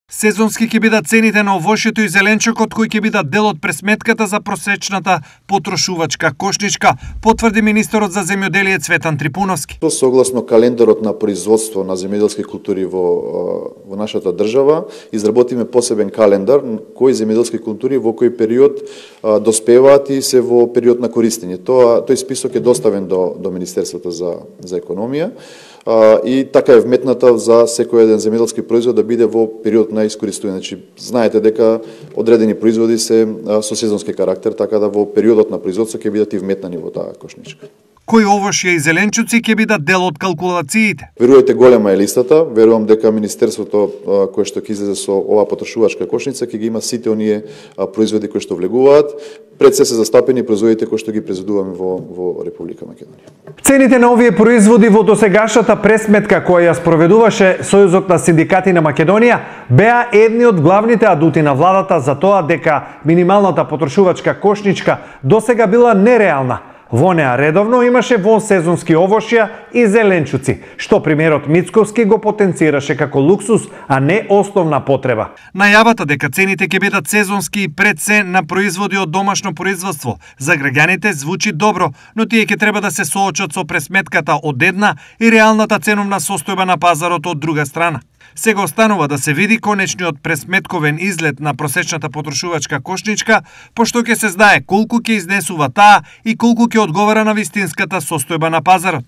Сезонски ќе бидат цените на овошјето и зеленчукот кои ќе бидат дел од пресметката за просечната потрошувачка кошничка, потврди министерот за земјоделие Цветан Трипуновски. Согласно календарот на производство на земјоделски култури во нашата држава, изработиме посебен календар кои земјоделски култури во кој период доспеваат и се во период на користење. Тој список е доставен до Министерството за економија и така е вметната за секој еден земјоделски производ да биде во период на искористување. Значи, знаете дека одредени производи се со сезонски карактер, така да во периодот на производство ќе бидат и вметнани во таа кошничка. Кои овошја и зеленчуци ќе бидат дел од калкулациите? Верувајте, голема е листата. Верувам дека Министерството кое што ќе излезе со оваа потрошувачка кошница ќе ги има сите оние производи кои што влегуваат. Пред се застапени производите кои што ги произведуваме во Република Македонија. Цените на овие производи во досегашната пресметка која ја спроведуваше Сојузот на синдикати на Македонија беа едни од главните адути на владата за тоа дека минималната потрошувачка кошничка досега била нереална. Во неа редовно имаше вонсезонски овошја и зеленчуци, што премиерот Мицковски го потенцираше како луксус, а не основна потреба. Најавата дека цените ќе бидат сезонски и пред се на производи од домашно производство за граѓаните звучи добро, но тие ќе треба да се соочат со пресметката од една и реалната ценовна состојба на пазарот од друга страна. Сега останува да се види конечниот пресметковен изглед на просечната потрошувачка кошничка, пошто ќе се знае колку ќе изнесува таа и колку ќе одговара на вистинската состојба на пазарот.